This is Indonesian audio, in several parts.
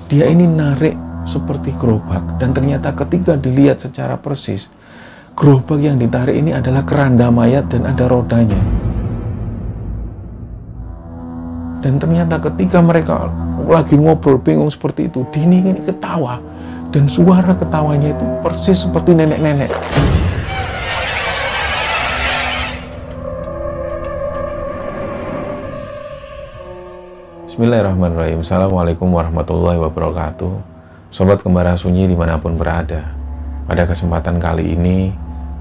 Dia ini narik seperti gerobak, dan ternyata ketika dilihat secara persis, gerobak yang ditarik ini adalah keranda mayat dan ada rodanya. Dan ternyata ketika mereka lagi ngobrol bingung seperti itu, Dini ini ketawa, dan suara ketawanya itu persis seperti nenek-nenek. Bismillahirrahmanirrahim. Assalamualaikum warahmatullahi wabarakatuh. Sobat Kembara Sunyi dimanapun berada, pada kesempatan kali ini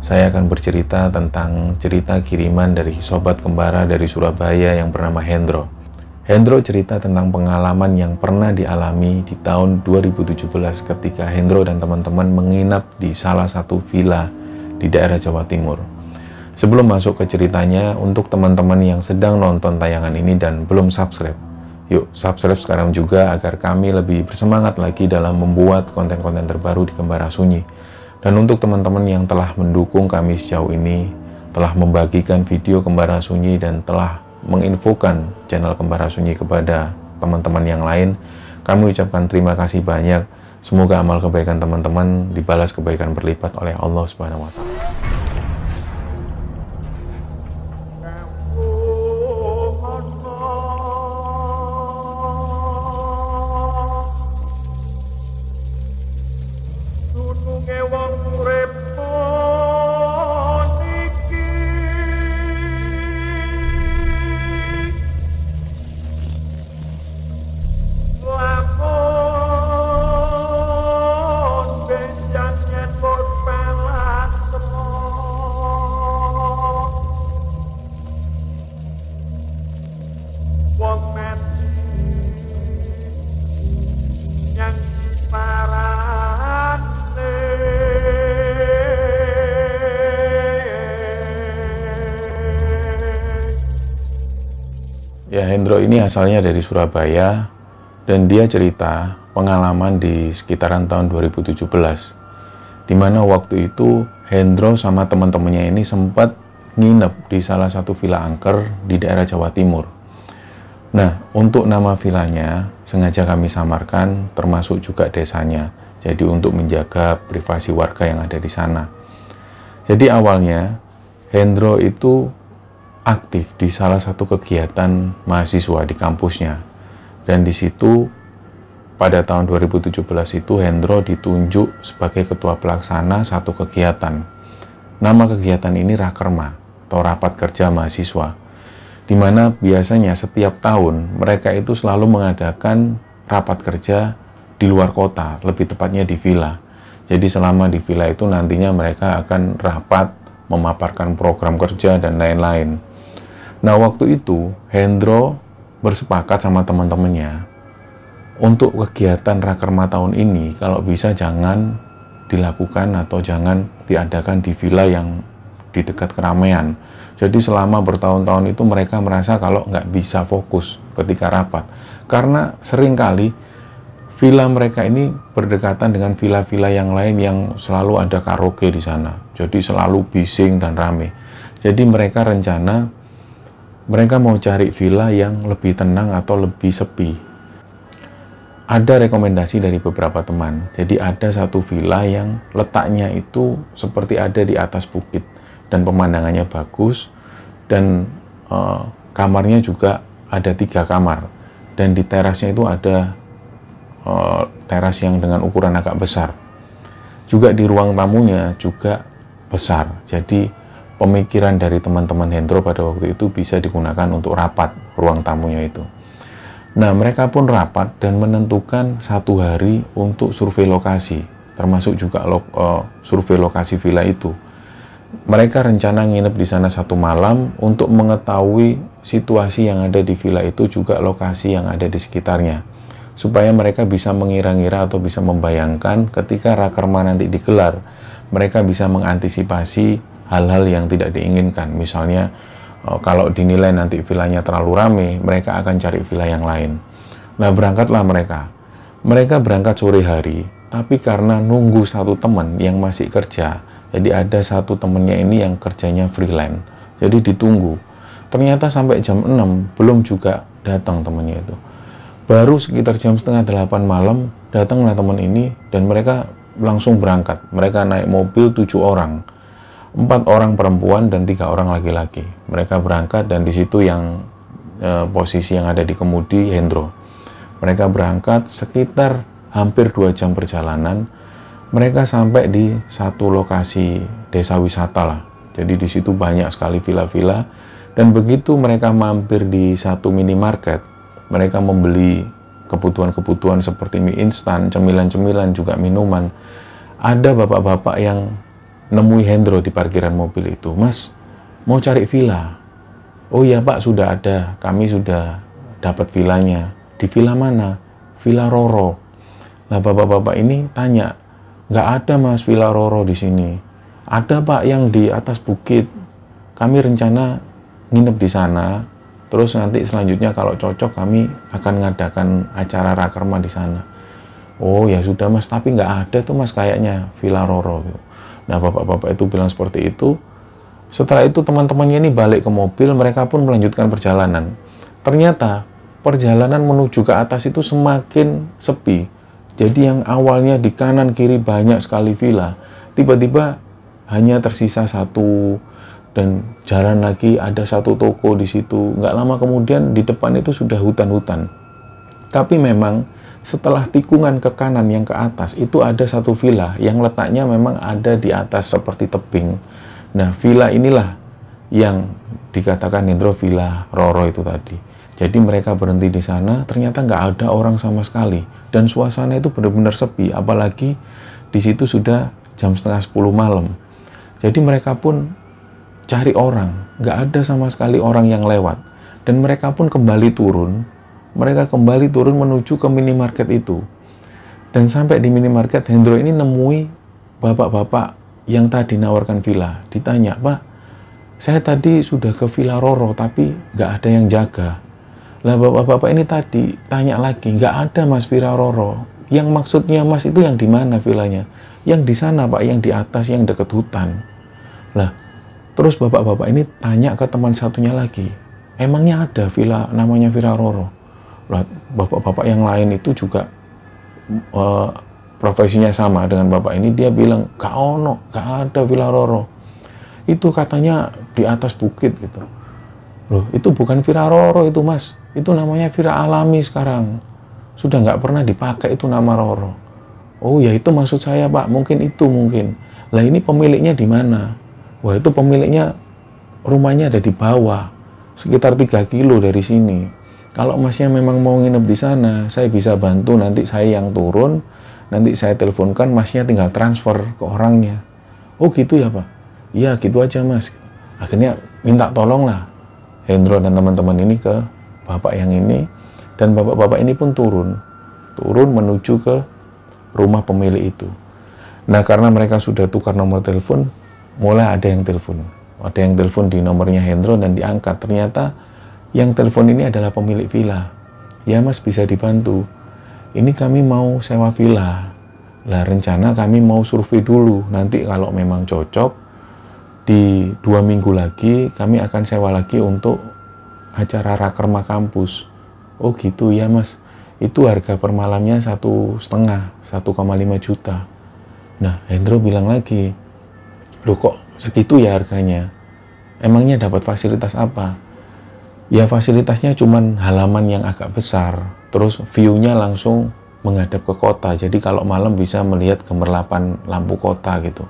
saya akan bercerita tentang cerita kiriman dari sobat kembara dari Surabaya yang bernama Hendro. Hendro cerita tentang pengalaman yang pernah dialami di tahun 2017 ketika Hendro dan teman-teman menginap di salah satu villa di daerah Jawa Timur. Sebelum masuk ke ceritanya, untuk teman-teman yang sedang nonton tayangan ini dan belum subscribe, yuk subscribe sekarang juga agar kami lebih bersemangat lagi dalam membuat konten-konten terbaru di Kembara Sunyi. Dan untuk teman-teman yang telah mendukung kami sejauh ini, telah membagikan video Kembara Sunyi dan telah menginfokan channel Kembara Sunyi kepada teman-teman yang lain, kami ucapkan terima kasih banyak. Semoga amal kebaikan teman-teman dibalas kebaikan berlipat oleh Allah Subhanahu wa Ta'ala. Ya, Hendro ini asalnya dari Surabaya dan dia cerita pengalaman di sekitaran tahun 2017, dimana waktu itu Hendro sama teman-temannya ini sempat nginep di salah satu villa angker di daerah Jawa Timur. Nah, untuk nama villanya sengaja kami samarkan termasuk juga desanya, jadi untuk menjaga privasi warga yang ada di sana. Jadi awalnya Hendro itu aktif di salah satu kegiatan mahasiswa di kampusnya, dan di situ pada tahun 2017 itu Hendro ditunjuk sebagai ketua pelaksana satu kegiatan. Nama kegiatan ini Rakerma atau rapat kerja mahasiswa, di mana biasanya setiap tahun mereka itu selalu mengadakan rapat kerja di luar kota, lebih tepatnya di villa. Jadi selama di villa itu nantinya mereka akan rapat memaparkan program kerja dan lain-lain. Nah, waktu itu Hendro bersepakat sama teman-temannya untuk kegiatan Rakerma tahun ini kalau bisa jangan dilakukan atau jangan diadakan di villa yang di dekat keramaian. Jadi selama bertahun-tahun itu mereka merasa kalau nggak bisa fokus ketika rapat, karena seringkali villa mereka ini berdekatan dengan villa-villa yang lain yang selalu ada karaoke di sana. Jadi selalu bising dan rame. Jadi mereka rencana mereka mau cari villa yang lebih tenang atau lebih sepi. Ada rekomendasi dari beberapa teman. Jadi ada satu villa yang letaknya itu seperti ada di atas bukit dan pemandangannya bagus, dan kamarnya juga ada 3 kamar, dan di terasnya itu ada teras yang dengan ukuran agak besar. Juga di ruang tamunya juga besar. Jadi pemikiran dari teman-teman Hendro pada waktu itu bisa digunakan untuk rapat ruang tamunya itu. Nah, mereka pun rapat dan menentukan satu hari untuk survei lokasi, termasuk juga survei lokasi villa itu. Mereka rencana nginep di sana 1 malam untuk mengetahui situasi yang ada di villa itu, juga lokasi yang ada di sekitarnya, supaya mereka bisa mengira-ngira atau bisa membayangkan ketika Rakerma nanti digelar, mereka bisa mengantisipasi hal-hal yang tidak diinginkan. Misalnya kalau dinilai nanti villanya terlalu ramai, mereka akan cari villa yang lain. Nah, berangkatlah mereka. Mereka berangkat sore hari, tapi karena nunggu satu teman yang masih kerja, jadi ada satu temennya ini yang kerjanya freelance, jadi ditunggu. Ternyata sampai jam 6 belum juga datang temennya itu. Baru sekitar jam setengah 8 malam, datanglah teman ini dan mereka langsung berangkat. Mereka naik mobil 7 orang, 4 orang perempuan dan 3 orang laki-laki. Mereka berangkat dan di situ yang posisi yang ada di kemudi Hendro. Mereka berangkat sekitar hampir 2 jam perjalanan. Mereka sampai di satu lokasi desa wisata lah. Jadi di situ banyak sekali villa-villa dan begitu mereka mampir di satu minimarket, mereka membeli kebutuhan-kebutuhan seperti mie instan, cemilan-cemilan, juga minuman. Ada bapak-bapak yang nemui Hendro di parkiran mobil itu. Mas, mau cari villa? Oh iya Pak, sudah ada. Kami sudah dapat villanya. Di villa mana? Villa Roro. Nah, bapak-bapak ini tanya, nggak ada Mas Villa Roro di sini. Ada Pak yang di atas bukit. Kami rencana nginep di sana. Terus nanti selanjutnya kalau cocok kami akan mengadakan acara rakerma di sana. Oh ya sudah Mas, tapi nggak ada tuh Mas kayaknya Villa Roro gitu. Nah, bapak-bapak itu bilang seperti itu. Setelah itu teman-temannya ini balik ke mobil, mereka pun melanjutkan perjalanan. Ternyata perjalanan menuju ke atas itu semakin sepi. Jadi yang awalnya di kanan kiri banyak sekali villa, tiba-tiba hanya tersisa satu. Dan jalan lagi ada satu toko di situ. Nggak lama kemudian di depan itu sudah hutan-hutan. Tapi memang setelah tikungan ke kanan yang ke atas itu ada satu villa yang letaknya memang ada di atas seperti tebing. Nah, villa inilah yang dikatakan Hendro Villa Roro itu tadi. Jadi mereka berhenti di sana, ternyata nggak ada orang sama sekali. Dan suasana itu benar-benar sepi, apalagi di situ sudah jam setengah 10 malam. Jadi mereka pun cari orang, nggak ada sama sekali orang yang lewat. Dan mereka pun kembali turun, menuju ke minimarket itu. Dan sampai di minimarket, Hendro ini nemui bapak-bapak yang tadi nawarkan villa. Ditanya, Pak, saya tadi sudah ke Villa Roro, tapi nggak ada yang jaga. Lah bapak-bapak ini tadi tanya lagi, nggak ada Mas Villa Roro. Yang maksudnya Mas itu yang di mana villanya? Yang di sana Pak, yang di atas, yang dekat hutan. Lah, terus bapak-bapak ini tanya ke teman satunya lagi, emangnya ada villa namanya Villa Roro? Lah, bapak-bapak yang lain itu juga profesinya sama dengan bapak ini, dia bilang, gak ada Villa Roro. Itu katanya di atas bukit gitu. Loh, itu bukan Villa Roro itu Mas, itu namanya Villa Alami sekarang. Sudah nggak pernah dipakai itu nama Roro. Oh ya itu maksud saya Pak, mungkin. Lah ini pemiliknya di mana? Wah itu pemiliknya rumahnya ada di bawah, sekitar 3 kilo dari sini. Kalau Masnya memang mau nginep di sana, saya bisa bantu, nanti saya yang turun, nanti saya teleponkan, Masnya tinggal transfer ke orangnya. Oh gitu ya Pak? Iya gitu aja Mas. Akhirnya minta tolong lah Hendro dan teman-teman ini ke bapak yang ini, dan bapak-bapak ini pun turun menuju ke rumah pemilik itu. Nah karena mereka sudah tukar nomor telepon, mulai ada yang telepon di nomornya Hendro dan diangkat. Ternyata yang telepon ini adalah pemilik villa. Ya Mas, bisa dibantu, ini kami mau sewa villa. Lah rencana kami mau survei dulu, nanti kalau memang cocok di 2 minggu lagi kami akan sewa lagi untuk acara rakerma kampus. Oh gitu ya Mas, itu harga per malamnya 1,5 juta. Nah Hendro bilang lagi, loh kok segitu ya harganya? Emangnya dapat fasilitas apa? Ya fasilitasnya cuman halaman yang agak besar, terus view-nya langsung menghadap ke kota. Jadi kalau malam bisa melihat gemerlapan lampu kota gitu.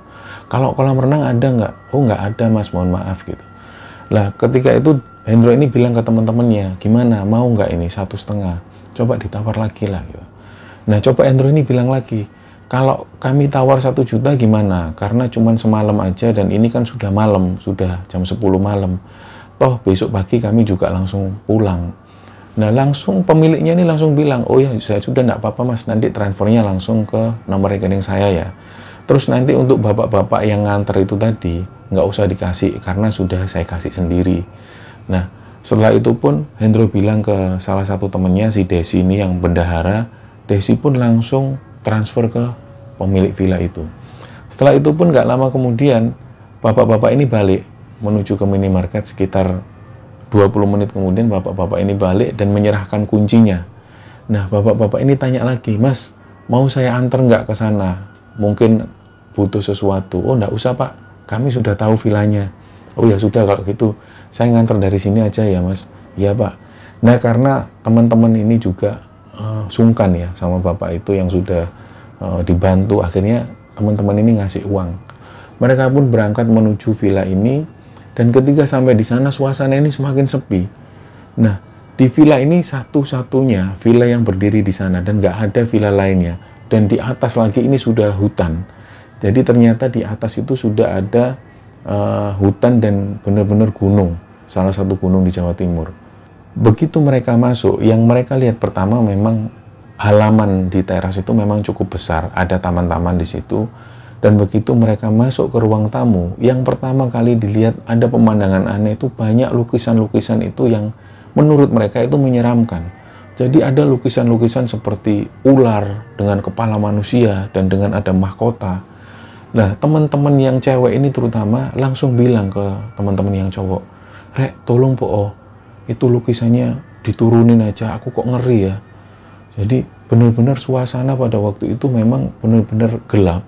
Kalau kolam renang ada nggak? Oh nggak ada Mas, mohon maaf gitu. Lah ketika itu Hendro ini bilang ke teman-temannya, gimana mau nggak ini 1,5? Coba ditawar lagi lah gitu. Nah coba Hendro ini bilang lagi, kalau kami tawar 1 juta gimana? Karena cuman semalam aja dan ini kan sudah malam, sudah jam 10 malam. Toh besok pagi kami juga langsung pulang. Nah langsung pemiliknya ini langsung bilang, oh ya saya sudah enggak apa-apa Mas, nanti transfernya langsung ke nomor rekening saya ya. Terus nanti untuk bapak-bapak yang nganter itu tadi, nggak usah dikasih karena sudah saya kasih sendiri. Nah setelah itu pun Hendro bilang ke salah satu temennya, si Desi ini yang bendahara, Desi pun langsung transfer ke pemilik villa itu. Setelah itu pun nggak lama kemudian, bapak-bapak ini balik menuju ke minimarket. Sekitar 20 menit kemudian bapak-bapak ini balik dan menyerahkan kuncinya. Nah, bapak-bapak ini tanya lagi, Mas, mau saya antar nggak ke sana? Mungkin butuh sesuatu. Oh, nggak usah Pak, kami sudah tahu vilanya. Oh ya sudah, kalau gitu saya ngantar dari sini aja ya Mas. Iya Pak. Nah, karena teman-teman ini juga sungkan ya sama bapak itu yang sudah dibantu, akhirnya teman-teman ini ngasih uang. Mereka pun berangkat menuju villa ini, dan ketika sampai di sana suasana ini semakin sepi. Nah, di villa ini satu-satunya villa yang berdiri di sana dan nggak ada villa lainnya. Dan di atas lagi ini sudah hutan. Jadi ternyata di atas itu sudah ada hutan dan benar-benar gunung. Salah satu gunung di Jawa Timur. Begitu mereka masuk, yang mereka lihat pertama memang halaman di teras itu memang cukup besar. Ada taman-taman di situ. Dan begitu mereka masuk ke ruang tamu, yang pertama kali dilihat ada pemandangan aneh itu banyak lukisan-lukisan itu yang menurut mereka itu menyeramkan. Jadi ada lukisan-lukisan seperti ular dengan kepala manusia dan dengan ada mahkota. Nah, teman-teman yang cewek ini terutama langsung bilang ke teman-teman yang cowok, "Rek, tolong po, itu lukisannya diturunin aja, aku kok ngeri ya." Jadi benar-benar suasana pada waktu itu memang benar-benar gelap.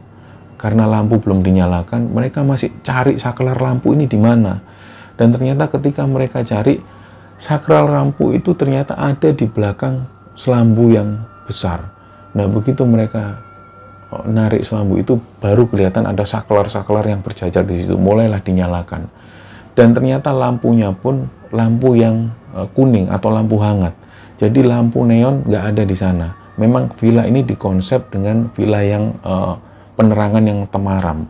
Karena lampu belum dinyalakan, mereka masih cari saklar lampu ini di mana. Dan ternyata ketika mereka cari, sakral lampu itu ternyata ada di belakang selambu yang besar. Nah, begitu mereka narik selambu itu, baru kelihatan ada saklar-saklar yang berjajar di situ. Mulailah dinyalakan. Dan ternyata lampunya pun lampu yang kuning atau lampu hangat. Jadi lampu neon nggak ada di sana. Memang villa ini dikonsep dengan villa yang penerangan yang temaram.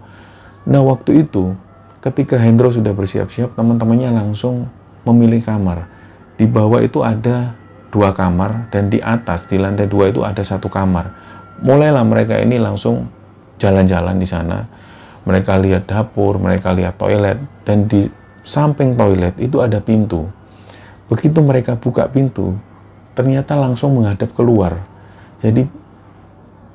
Nah, waktu itu ketika Hendro sudah bersiap-siap, teman-temannya langsung memilih kamar. Di bawah itu ada 2 kamar, dan di atas di lantai 2 itu ada 1 kamar. Mulailah mereka ini langsung jalan-jalan di sana. Mereka lihat dapur, mereka lihat toilet, dan di samping toilet itu ada pintu. Begitu mereka buka pintu, ternyata langsung menghadap keluar. Jadi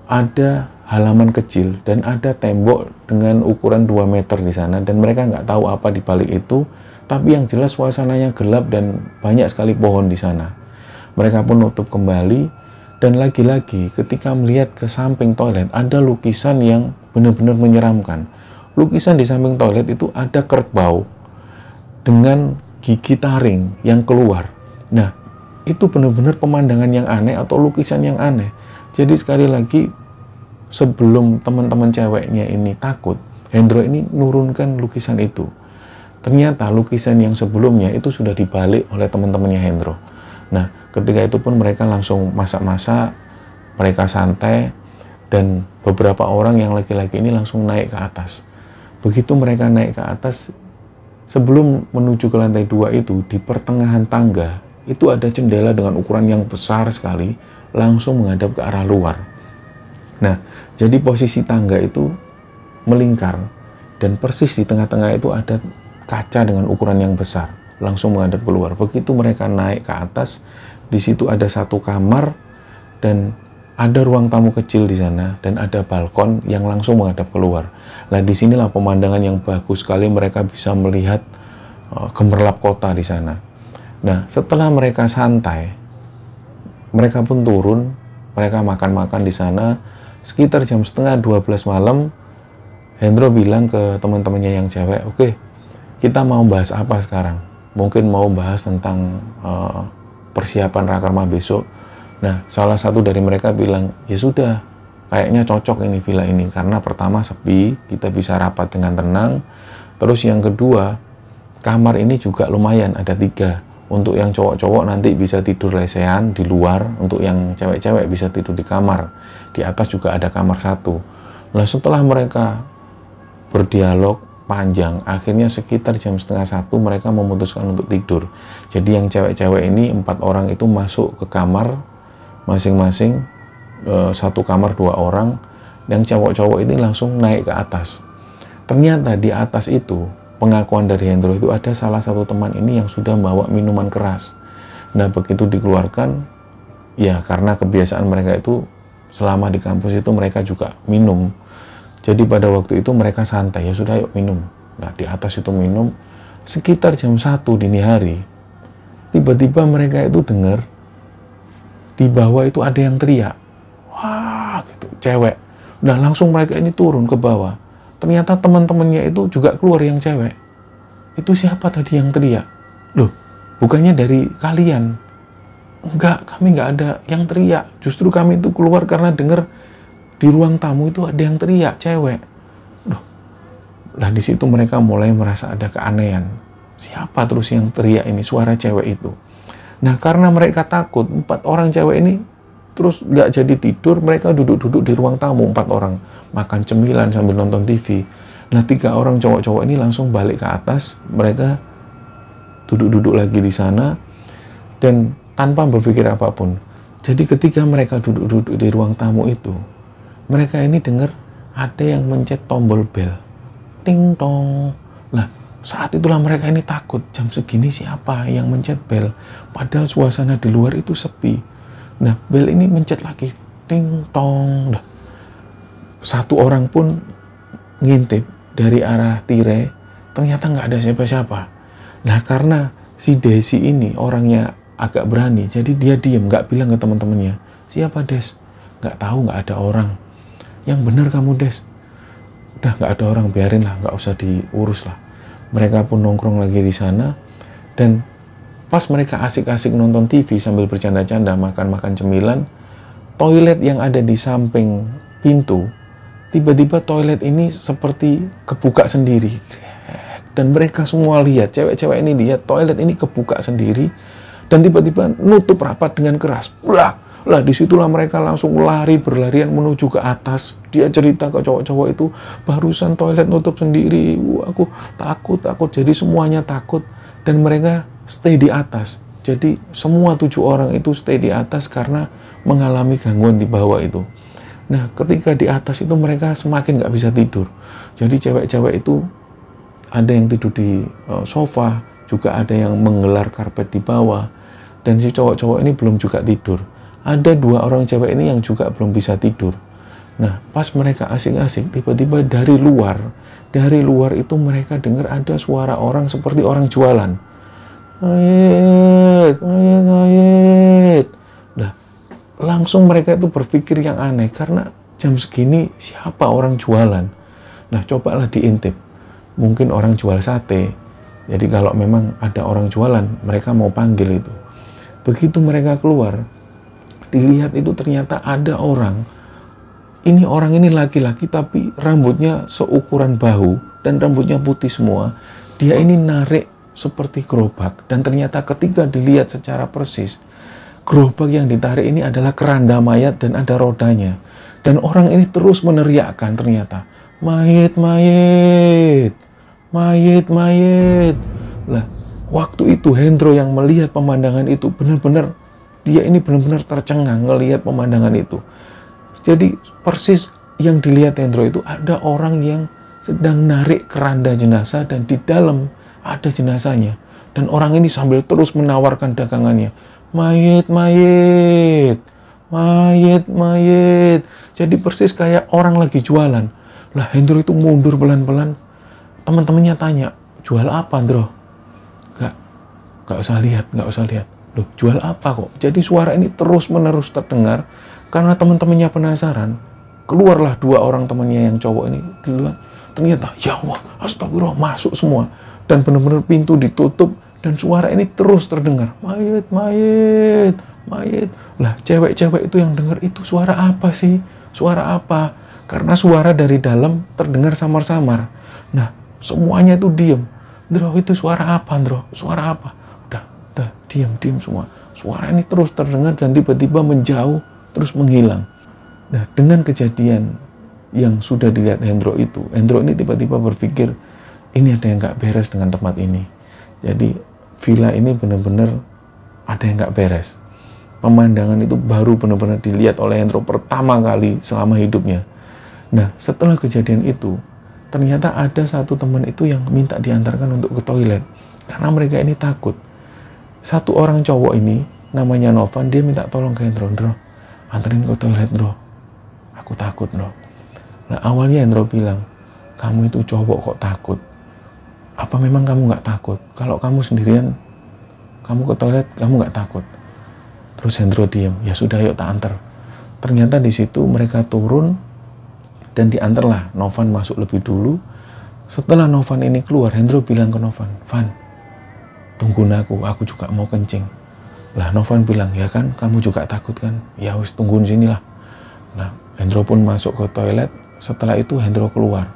ada halaman kecil dan ada tembok dengan ukuran 2 meter di sana, dan mereka nggak tahu apa di balik itu, tapi yang jelas suasananya gelap dan banyak sekali pohon di sana. Mereka pun nutup kembali, dan lagi-lagi ketika melihat ke samping toilet ada lukisan yang benar-benar menyeramkan. Lukisan di samping toilet itu ada kerbau dengan gigi taring yang keluar. Nah, itu benar-benar pemandangan yang aneh atau lukisan yang aneh. Jadi sekali lagi, sebelum teman-teman ceweknya ini takut, Hendro ini nurunkan lukisan itu. Ternyata lukisan yang sebelumnya itu sudah dibalik oleh teman-temannya Hendro. Nah, ketika itu pun mereka langsung masak-masak, mereka santai, dan beberapa orang yang laki-laki ini langsung naik ke atas. Begitu mereka naik ke atas, sebelum menuju ke lantai 2 itu, di pertengahan tangga, itu ada jendela dengan ukuran yang besar sekali, langsung menghadap ke arah luar. Nah, jadi posisi tangga itu melingkar, dan persis di tengah-tengah itu ada kaca dengan ukuran yang besar, langsung menghadap keluar. Begitu mereka naik ke atas, di situ ada 1 kamar, dan ada ruang tamu kecil di sana, dan ada balkon yang langsung menghadap keluar. Nah, disinilah pemandangan yang bagus sekali, mereka bisa melihat gemerlap kota di sana. Nah, setelah mereka santai, mereka pun turun, mereka makan-makan di sana. Sekitar jam setengah 12 malam, Hendro bilang ke teman-temannya yang cewek, "Oke, kita mau bahas apa sekarang? Mungkin mau bahas tentang persiapan Rakerma besok." Nah, salah satu dari mereka bilang, "Ya sudah, kayaknya cocok ini villa ini, karena pertama sepi, kita bisa rapat dengan tenang. Terus yang kedua, kamar ini juga lumayan, ada 3. Untuk yang cowok-cowok nanti bisa tidur lesehan di luar, untuk yang cewek-cewek bisa tidur di kamar. Di atas juga ada kamar 1. Nah, setelah mereka berdialog panjang, akhirnya sekitar jam setengah 1 mereka memutuskan untuk tidur. Jadi yang cewek-cewek ini 4 orang itu masuk ke kamar masing-masing, 1 kamar 2 orang, yang cowok-cowok ini langsung naik ke atas. Ternyata di atas itu, pengakuan dari Hendro itu ada salah satu teman ini yang sudah membawa minuman keras. Nah, begitu dikeluarkan, ya karena kebiasaan mereka itu selama di kampus itu mereka juga minum. Jadi pada waktu itu mereka santai, ya sudah yuk minum. Nah, di atas itu minum. Sekitar jam 1 dini hari, tiba-tiba mereka itu dengar di bawah itu ada yang teriak. Wah, gitu, cewek. Udah langsung mereka ini turun ke bawah. Ternyata teman-temannya itu juga keluar yang cewek. Itu siapa tadi yang teriak? Loh, bukannya dari kalian? Enggak, kami nggak ada yang teriak. Justru kami itu keluar karena dengar di ruang tamu itu ada yang teriak, cewek. Loh, lah di situ mereka mulai merasa ada keanehan. Siapa terus yang teriak ini, suara cewek itu? Nah, karena mereka takut, 4 orang cewek ini terus nggak jadi tidur, mereka duduk-duduk di ruang tamu, 4 orang. Makan cemilan sambil nonton TV. Nah, 3 orang cowok-cowok ini langsung balik ke atas, mereka duduk-duduk lagi di sana, dan tanpa berpikir apapun. Jadi ketika mereka duduk-duduk di ruang tamu itu, mereka ini dengar ada yang mencet tombol bel. Ting tong. Lah, saat itulah mereka ini takut. Jam segini siapa yang mencet bel? Padahal suasana di luar itu sepi. Nah, bel ini mencet lagi. Ting tong. Nah, 1 orang pun ngintip dari arah tirai. Ternyata nggak ada siapa-siapa. Nah, karena si Desi ini orangnya agak berani, jadi dia diem, nggak bilang ke teman-temannya. Siapa, Des? Nggak tahu, nggak ada orang. Yang bener kamu, Des. Udah nggak ada orang, biarin lah, nggak usah diurus lah. Mereka pun nongkrong lagi di sana, dan pas mereka asik-asik nonton TV sambil bercanda-canda, makan-makan cemilan, toilet yang ada di samping pintu, tiba-tiba toilet ini seperti kebuka sendiri. Dan mereka semua lihat, cewek-cewek ini lihat, toilet ini kebuka sendiri, dan tiba-tiba nutup rapat dengan keras. Lah disitulah mereka langsung berlarian menuju ke atas. Dia cerita ke cowok-cowok itu, barusan toilet nutup sendiri. Aku takut. Jadi semuanya takut, dan mereka stay di atas. Jadi semua 7 orang itu stay di atas karena mengalami gangguan di bawah itu. Nah, ketika di atas itu mereka semakin nggak bisa tidur. Jadi cewek-cewek itu ada yang tidur di sofa, juga ada yang menggelar karpet di bawah, dan si cowok-cowok ini belum juga tidur. Ada 2 orang cewek ini yang juga belum bisa tidur. Nah, pas mereka asik-asik, tiba-tiba dari luar itu mereka dengar ada suara orang seperti orang jualan. Mayit. Nah, langsung mereka itu berpikir yang aneh, karena jam segini siapa orang jualan? Nah, cobalah diintip. Mungkin orang jual sate. Jadi kalau memang ada orang jualan, mereka mau panggil itu. Begitu mereka keluar, dilihat itu ternyata ada orang. Orang ini laki-laki tapi rambutnya seukuran bahu dan rambutnya putih semua. Dia ini narik seperti gerobak, dan ternyata ketika dilihat secara persis, gerobak yang ditarik ini adalah keranda mayat dan ada rodanya. Dan orang ini terus meneriakkan ternyata, mayit. Lah, waktu itu Hendro yang melihat pemandangan itu benar-benar tercengang ngelihat pemandangan itu. Jadi persis yang dilihat Hendro itu ada orang yang sedang narik keranda jenazah, dan di dalam ada jenazahnya. Dan orang ini sambil terus menawarkan dagangannya. Mayit. Jadi persis kayak orang lagi jualan. Lah, Hendro itu mundur pelan-pelan. Teman-temannya tanya, jual apa, Ndro? Gak usah lihat. Loh, jual apa kok? Jadi suara ini terus-menerus terdengar. Karena teman-temannya penasaran, keluarlah 2 orang temannya yang cowok ini di luar. Ternyata, ya Allah, astagfirullah, masuk semua. Dan benar-benar pintu ditutup, dan suara ini terus terdengar. Mayit. Lah, cewek-cewek itu yang dengar, itu suara apa sih? Suara apa? Karena suara dari dalam terdengar samar-samar. Nah, semuanya itu diem. Ndro, itu suara apa, Ndro? Suara apa? Udah, diam semua. Suara ini terus terdengar dan tiba-tiba menjauh, terus menghilang. Nah, dengan kejadian yang sudah dilihat Hendro itu, Hendro ini tiba-tiba berpikir, ini ada yang nggak beres dengan tempat ini. Jadi, villa ini benar-benar ada yang nggak beres. Pemandangan itu baru benar-benar dilihat oleh Hendro pertama kali selama hidupnya. Nah, setelah kejadian itu, ternyata ada satu teman itu yang minta diantarkan untuk ke toilet. Karena mereka ini takut. Satu orang cowok ini, namanya Novan, dia minta tolong ke Hendro. Ndro, anterin ke toilet, Ndro. Aku takut, Ndro. Nah, awalnya Hendro bilang, kamu itu cowok kok takut? Apa memang kamu nggak takut? Kalau kamu sendirian, kamu ke toilet, kamu nggak takut? Terus Hendro diem, ya sudah yuk tak antar. Ternyata di situ mereka turun dan diantarlah Novan masuk lebih dulu. Setelah Novan ini keluar, Hendro bilang ke Novan, Van, tungguin aku juga mau kencing. Lah Novan bilang, ya kan kamu juga takut kan? Ya wis tungguin sini lah. Nah Hendro pun masuk ke toilet. Setelah itu Hendro keluar.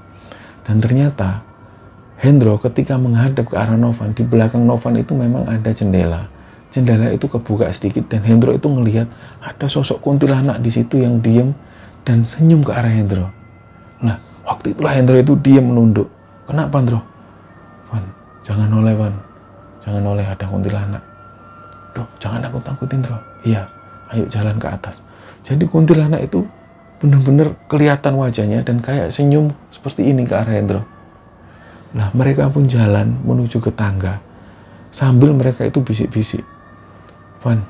Dan ternyata Hendro ketika menghadap ke arah Novan, di belakang Novan itu memang ada jendela. Jendela itu kebuka sedikit dan Hendro itu ngelihat ada sosok kuntilanak di situ yang diem dan senyum ke arah Hendro. Nah, waktu itulah Hendro itu diem menunduk. Kenapa, Hendro? Van, jangan noleh, Van. Jangan noleh, ada kuntilanak. Duh, jangan aku takutin, Hendro. Iya, ayo jalan ke atas. Jadi kuntilanak itu benar-benar kelihatan wajahnya dan kayak senyum seperti ini ke arah Hendro. Nah, mereka pun jalan menuju ke tangga. Sambil mereka itu bisik-bisik. Van,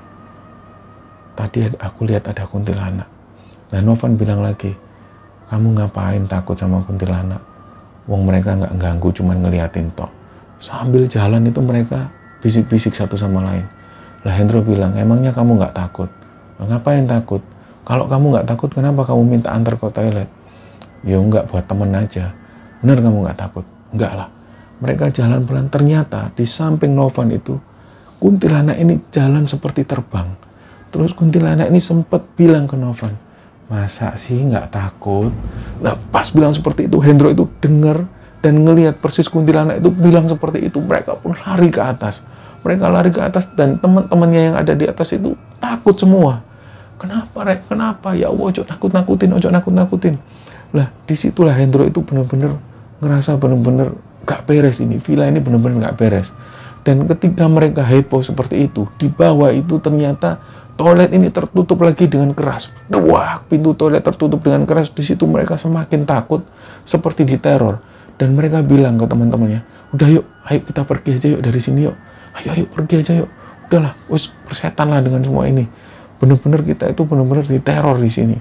tadi aku lihat ada kuntilanak. Dan Novan bilang lagi, kamu ngapain takut sama kuntilanak? Wong mereka nggak ganggu, cuman ngeliatin tok. Sambil jalan itu mereka bisik-bisik satu sama lain. Lah Hendro bilang, emangnya kamu nggak takut? Ngapain takut? Kalau kamu nggak takut, kenapa kamu minta antar ke toilet? Ya enggak, buat temen aja. Bener kamu nggak takut? Enggak lah. Mereka jalan pelan, ternyata di samping Novan itu kuntilanak ini jalan seperti terbang. Terus kuntilanak ini sempat bilang ke Novan, masa sih nggak takut? Nah pas bilang seperti itu, Hendro itu dengar dan ngelihat persis kuntilanak itu bilang seperti itu. Mereka pun lari ke atas. Mereka lari ke atas dan teman-temannya yang ada di atas itu takut semua. Kenapa, Rek? Kenapa? Ya Allah, ojo nakut-nakutin. Lah disitulah Hendro itu benar-benar ngerasa benar-benar gak beres ini. Villa ini benar-benar gak beres. Dan ketika mereka heboh seperti itu, di bawah itu ternyata toilet ini tertutup lagi dengan keras. Wah, pintu toilet tertutup dengan keras. Di situ mereka semakin takut, seperti diteror. Dan mereka bilang ke teman-temannya, udah yuk, ayo kita pergi aja yuk dari sini yuk. Ayo pergi aja yuk. Udahlah, wis persetan lah dengan semua ini. Bener-bener kita itu bener-bener diteror di sini.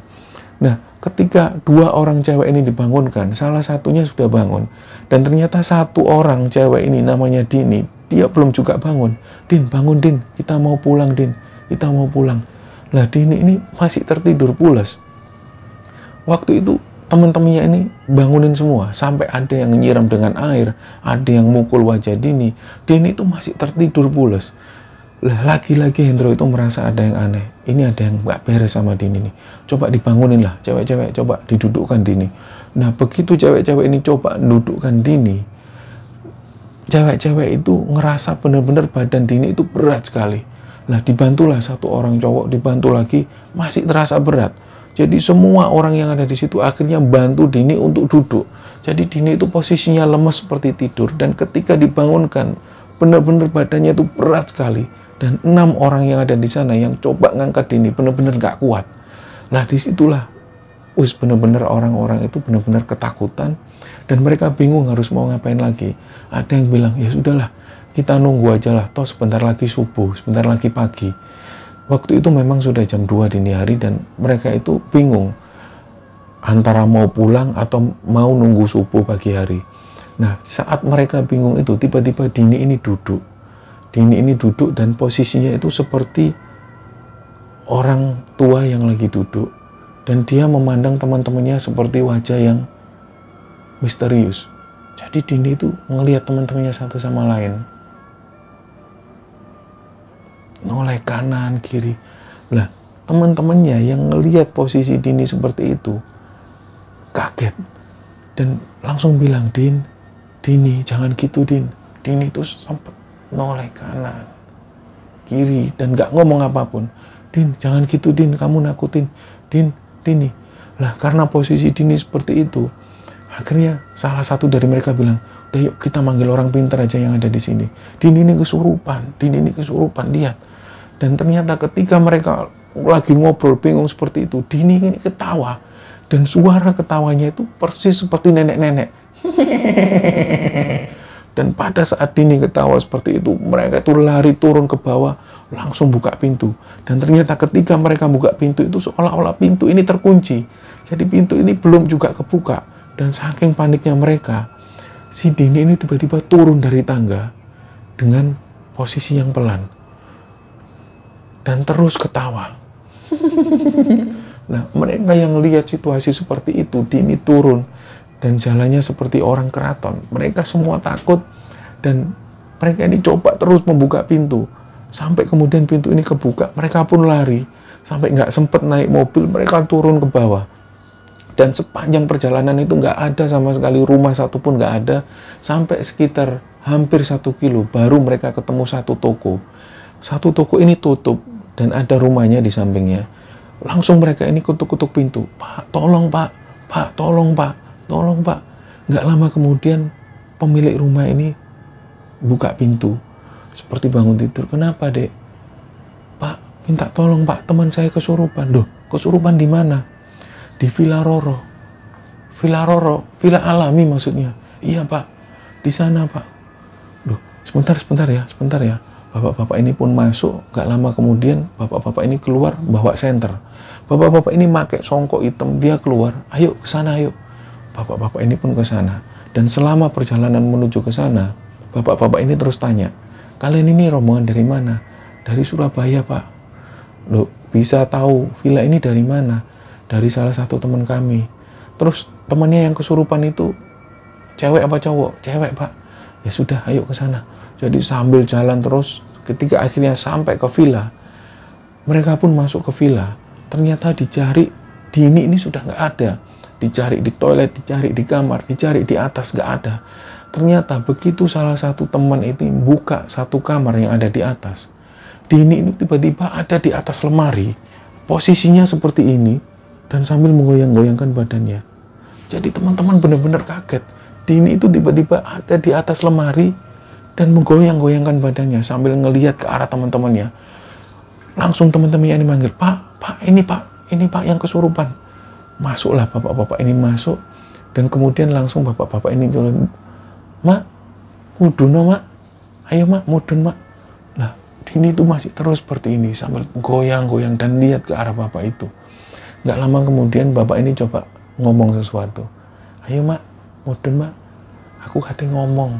Nah, ketika dua orang cewek ini dibangunkan, salah satunya sudah bangun. Dan ternyata satu orang cewek ini namanya Dini, dia belum juga bangun. Din, bangun Din, kita mau pulang Din, kita mau pulang. Lah Dini ini masih tertidur pulas. Waktu itu teman-temannya ini bangunin semua, sampai ada yang nyiram dengan air, ada yang mukul wajah Dini. Dini itu masih tertidur pulas. Lah lagi-lagi Hendro itu merasa ada yang aneh. Ini ada yang gak beres sama Dini nih. Coba dibangunin lah, cewek-cewek, coba didudukkan Dini. Nah begitu cewek-cewek ini coba dudukkan Dini, cewek-cewek itu ngerasa benar-benar badan Dini itu berat sekali. Lah dibantulah satu orang cowok, dibantu lagi, masih terasa berat. Jadi semua orang yang ada di situ akhirnya bantu Dini untuk duduk. Jadi Dini itu posisinya lemas seperti tidur. Dan ketika dibangunkan, benar-benar badannya itu berat sekali. Dan 6 orang yang ada di sana yang coba ngangkat Dini benar-benar gak kuat. Lah disitulah benar-benar orang-orang itu benar-benar ketakutan. Dan mereka bingung harus mau ngapain lagi. Ada yang bilang, ya sudahlah, kita nunggu aja lah, toh sebentar lagi subuh, sebentar lagi pagi. Waktu itu memang sudah jam 2 dini hari dan mereka itu bingung antara mau pulang atau mau nunggu subuh pagi hari. Nah, saat mereka bingung itu, tiba-tiba Dini ini duduk. Dini ini duduk dan posisinya itu seperti orang tua yang lagi duduk. Dan dia memandang teman-temannya seperti wajah yang misterius. Jadi Dini itu ngelihat teman-temannya satu sama lain. Noleh kanan, kiri. Lah, teman-temannya yang ngelihat posisi Dini seperti itu, kaget. Dan langsung bilang, Dini, jangan gitu, Din. Dini itu sempat noleh kanan, kiri, dan gak ngomong apapun. Din, jangan gitu, Din, kamu nakutin. Dini. Lah, karena posisi Dini seperti itu, akhirnya salah satu dari mereka bilang, udah yuk kita manggil orang pintar aja yang ada di sini. Dini ini kesurupan, lihat. Dan ternyata ketika mereka lagi ngobrol bingung seperti itu, Dini ini ketawa. Dan suara ketawanya itu persis seperti nenek-nenek. Dan pada saat Dini ketawa seperti itu, mereka itu lari turun ke bawah, langsung buka pintu. Dan ternyata ketika mereka buka pintu itu, seolah-olah pintu ini terkunci. Jadi pintu ini belum juga kebuka. Dan saking paniknya mereka, si Dini ini tiba-tiba turun dari tangga dengan posisi yang pelan. dan terus ketawa. Nah, mereka yang lihat situasi seperti itu, Dini turun dan jalannya seperti orang keraton. Mereka semua takut dan mereka ini coba terus membuka pintu. Sampai kemudian pintu ini kebuka, mereka pun lari. Sampai nggak sempet naik mobil, mereka turun ke bawah. Dan sepanjang perjalanan itu nggak ada sama sekali rumah satupun, nggak ada. Sampai sekitar hampir 1 kilo, baru mereka ketemu satu toko. Satu toko ini tutup dan ada rumahnya di sampingnya. Langsung mereka ini kutuk-kutuk pintu. Pak, tolong pak, pak, tolong pak, tolong pak. Nggak lama kemudian pemilik rumah ini buka pintu. Seperti bangun tidur. Kenapa dek? Pak, minta tolong pak, teman saya kesurupan. Loh, kesurupan di mana? Di Villa Roro. Villa Roro, Villa Alami maksudnya. Iya pak, di sana pak. Loh, sebentar ya. Bapak-bapak ini pun masuk, gak lama kemudian bapak-bapak ini keluar bawa senter. Bapak-bapak ini pakai songkok hitam, dia keluar. Ayo ke sana ayo. Bapak-bapak ini pun ke sana. Dan selama perjalanan menuju ke sana, bapak-bapak ini terus tanya, kalian ini rombongan dari mana? Dari Surabaya pak. Loh, bisa tahu villa ini dari mana? Dari salah satu teman kami. Terus temannya yang kesurupan itu cewek apa cowok? Cewek pak. Ya sudah, ayo ke sana. Jadi sambil jalan terus, ketika akhirnya sampai ke villa, mereka pun masuk ke villa. Ternyata dicari, Dini ini sudah nggak ada. Dicari di toilet, dicari di kamar, dicari di atas, nggak ada. Ternyata begitu salah satu teman itu buka satu kamar yang ada di atas, Dini ini tiba-tiba ada di atas lemari. Posisinya seperti ini. Dan sambil menggoyang-goyangkan badannya. Jadi teman-teman benar-benar kaget. Dini itu tiba-tiba ada di atas lemari dan menggoyang-goyangkan badannya sambil ngelihat ke arah teman-temannya. Langsung teman-temannya ini manggil, Pak, ini Pak yang kesurupan. Masuklah bapak-bapak ini masuk dan kemudian langsung bapak-bapak ini turun. Mak, mudun mak. Ayo mak, mudun mak. Nah, Dini itu masih terus seperti ini sambil goyang-goyang dan lihat ke arah bapak itu. Gak lama kemudian bapak ini coba ngomong sesuatu. Ayo mak, mudun mak, aku katanya ngomong.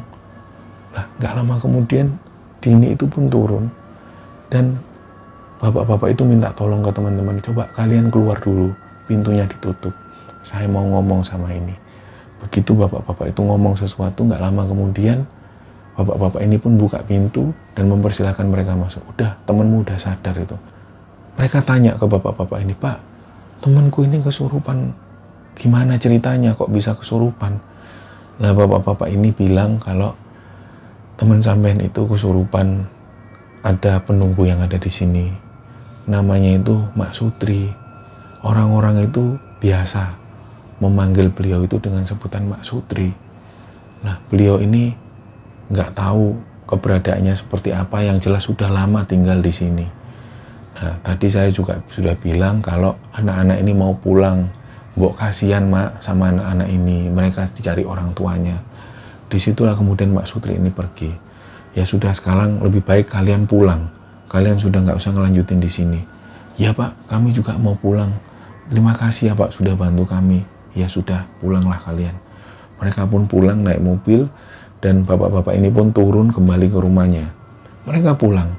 Nah, gak lama kemudian Dini itu pun turun. Dan bapak-bapak itu minta tolong ke teman-teman. Coba kalian keluar dulu, pintunya ditutup. Saya mau ngomong sama ini. Begitu bapak-bapak itu ngomong sesuatu, gak lama kemudian bapak-bapak ini pun buka pintu dan mempersilahkan mereka masuk. Udah, temanmu udah sadar itu. Mereka tanya ke bapak-bapak ini, Pak, temanku ini kesurupan, gimana ceritanya kok bisa kesurupan? Lah bapak-bapak ini bilang kalau teman sampean itu kesurupan, ada penunggu yang ada di sini. Namanya itu Mak Sutri. Orang-orang itu biasa memanggil beliau itu dengan sebutan Mak Sutri. Nah, beliau ini nggak tahu keberadaannya seperti apa, yang jelas sudah lama tinggal di sini. Nah, tadi saya juga sudah bilang kalau anak-anak ini mau pulang. Mbok kasihan mak sama anak-anak ini, mereka dicari orang tuanya. Disitulah kemudian Mak Sutri ini pergi. Ya sudah, sekarang lebih baik kalian pulang. Kalian sudah nggak usah ngelanjutin di sini. Ya pak, kami juga mau pulang. Terima kasih ya pak sudah bantu kami. Ya sudah, pulanglah kalian. Mereka pun pulang naik mobil dan bapak-bapak ini pun turun kembali ke rumahnya. Mereka pulang.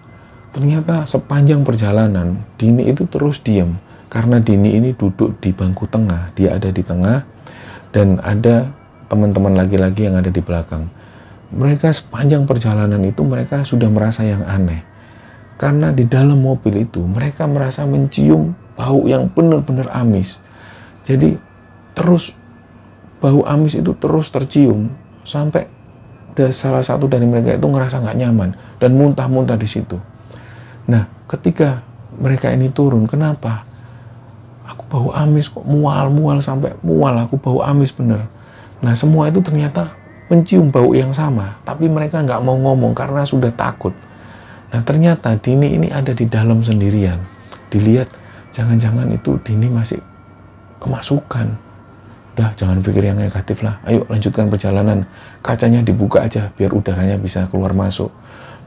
Ternyata sepanjang perjalanan, Dini itu terus diam. Karena Dini ini duduk di bangku tengah. Dia ada di tengah dan ada teman-teman laki-laki yang ada di belakang. Mereka sepanjang perjalanan itu mereka sudah merasa yang aneh. Karena di dalam mobil itu mereka merasa mencium bau yang benar-benar amis. Jadi terus bau amis itu terus tercium sampai salah satu dari mereka itu ngerasa nggak nyaman dan muntah-muntah di situ. Nah, ketika mereka ini turun, kenapa? Aku bau amis kok, mual sampai mual, aku bau amis bener. Nah, semua itu ternyata mencium bau yang sama, tapi mereka nggak mau ngomong karena sudah takut. Nah, ternyata Dini ini ada di dalam sendirian. Dilihat, jangan-jangan itu Dini masih kemasukan. Udah, jangan pikir yang negatif lah. Ayo lanjutkan perjalanan. Kacanya dibuka aja biar udaranya bisa keluar masuk.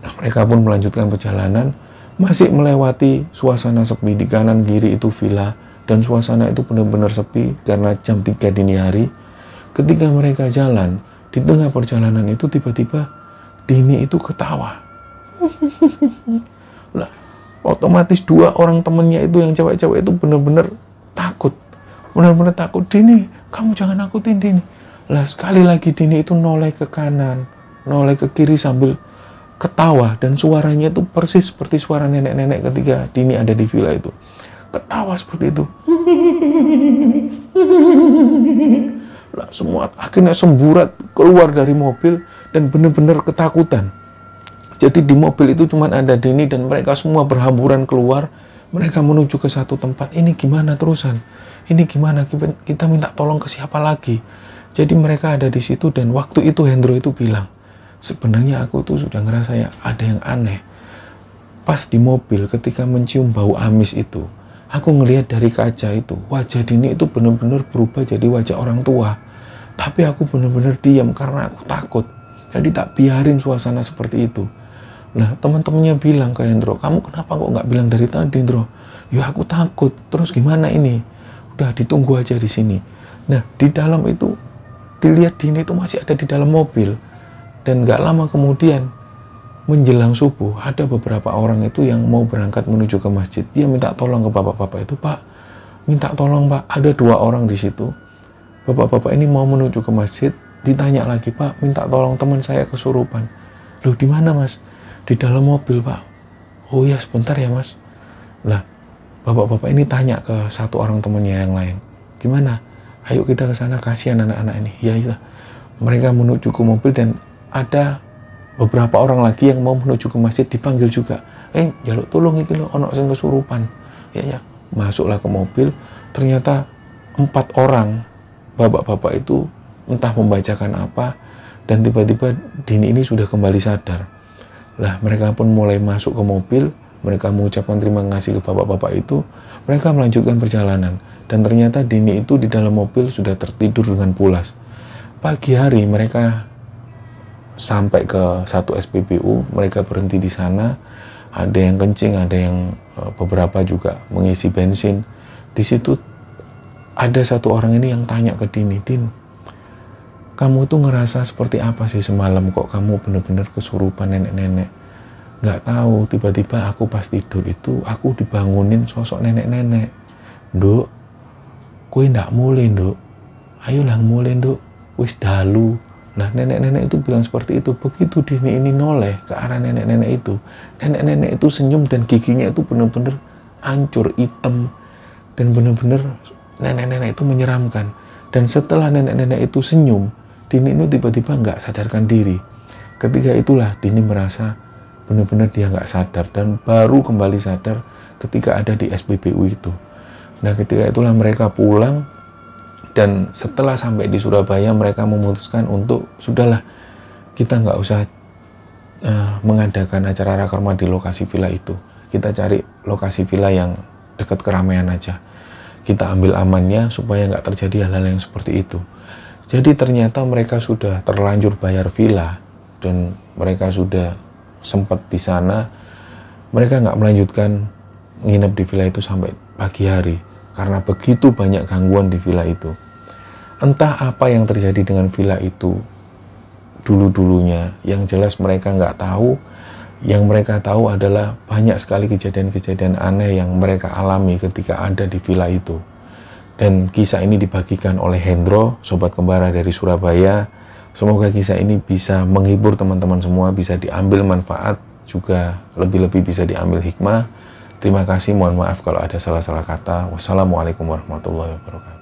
Nah, mereka pun melanjutkan perjalanan. Masih melewati suasana sepi. Di kanan kiri itu villa. Dan suasana itu benar-benar sepi karena jam 3 dini hari. Ketika mereka jalan, di tengah perjalanan itu tiba-tiba Dini itu ketawa. Lah, Otomatis dua orang temennya itu yang cewek-cewek itu bener-bener takut. Bener-bener takut. Dini, kamu jangan nakutin Dini. Lah sekali lagi Dini itu noleh ke kanan, noleh ke kiri sambil ketawa. Dan suaranya itu persis seperti suara nenek-nenek ketika Dini ada di villa itu. Ketawa seperti itu. Lah semua akhirnya semburat keluar dari mobil dan benar-benar ketakutan. Jadi di mobil itu cuma ada Dini dan mereka semua berhamburan keluar. Mereka menuju ke satu tempat. Ini gimana terusan? Ini gimana? Kita minta tolong ke siapa lagi? Jadi mereka ada di situ dan waktu itu Hendro itu bilang, sebenarnya aku tuh sudah ngerasa ya ada yang aneh. Pas di mobil ketika mencium bau amis itu, aku ngelihat dari kaca itu, wajah Dini itu benar-benar berubah jadi wajah orang tua. Tapi aku benar-benar diam karena aku takut. Jadi tak biarin suasana seperti itu. Nah, teman-temannya bilang ke Hendro, kamu kenapa kok nggak bilang dari tadi, Hendro? Ya aku takut. Terus gimana ini? Udah ditunggu aja di sini. Nah, di dalam itu dilihat Dini itu masih ada di dalam mobil. Dan nggak lama kemudian menjelang subuh ada beberapa orang itu yang mau berangkat menuju ke masjid. Dia minta tolong ke bapak-bapak itu, Pak, minta tolong Pak, ada dua orang di situ. Bapak-bapak ini mau menuju ke masjid, ditanya lagi, Pak, minta tolong teman saya kesurupan. Loh, di mana Mas? Di dalam mobil, Pak. Oh ya, sebentar ya Mas. Nah, bapak-bapak ini tanya ke satu orang temannya yang lain, gimana? Ayo kita ke sana, kasihan anak-anak ini. Ya iya. Mereka menuju ke mobil dan ada beberapa orang lagi yang mau menuju ke masjid dipanggil juga. Jaluk tolong iki lho ono sing kesurupan. Ya, masuklah ke mobil. Ternyata 4 orang bapak-bapak itu entah membacakan apa dan tiba-tiba Dini ini sudah kembali sadar. Lah mereka pun mulai masuk ke mobil, mereka mengucapkan terima kasih ke bapak-bapak itu, mereka melanjutkan perjalanan dan ternyata Dini itu di dalam mobil sudah tertidur dengan pulas. Pagi hari mereka sampai ke satu SPBU, mereka berhenti di sana, ada yang kencing, ada yang beberapa juga mengisi bensin. Di situ ada satu orang ini yang tanya ke Dini, Din, kamu tuh ngerasa seperti apa sih semalam kok kamu bener-bener kesurupan nenek-nenek? Nggak tahu, tiba-tiba aku pas tidur itu aku dibangunin sosok nenek-nenek. Nduk, kowe ndak mulai Nduk, ayolah mulai Nduk, wis dalu. Nah nenek-nenek itu bilang seperti itu. Begitu Dini ini noleh ke arah nenek-nenek itu, nenek-nenek itu senyum dan giginya itu bener-bener hancur, hitam, dan bener-bener nenek-nenek itu menyeramkan. Dan setelah nenek-nenek itu senyum, Dini itu tiba-tiba nggak sadarkan diri. Ketika itulah Dini merasa benar-benar dia nggak sadar dan baru kembali sadar ketika ada di SPBU itu. Nah ketika itulah mereka pulang dan setelah sampai di Surabaya mereka memutuskan untuk sudahlah kita nggak usah mengadakan acara rakerma di lokasi villa itu. Kita cari lokasi villa yang dekat keramaian aja. Kita ambil amannya supaya nggak terjadi hal-hal yang seperti itu. Jadi ternyata mereka sudah terlanjur bayar villa dan mereka sudah sempat di sana. Mereka nggak melanjutkan menginap di villa itu sampai pagi hari karena begitu banyak gangguan di villa itu. Entah apa yang terjadi dengan villa itu dulu-dulunya. Yang jelas mereka nggak tahu. Yang mereka tahu adalah banyak sekali kejadian-kejadian aneh yang mereka alami ketika ada di villa itu. Dan kisah ini dibagikan oleh Hendro, sobat kembara dari Surabaya. Semoga kisah ini bisa menghibur teman-teman semua, bisa diambil manfaat, juga lebih-lebih bisa diambil hikmah. Terima kasih, mohon maaf kalau ada salah-salah kata. Wassalamualaikum warahmatullahi wabarakatuh.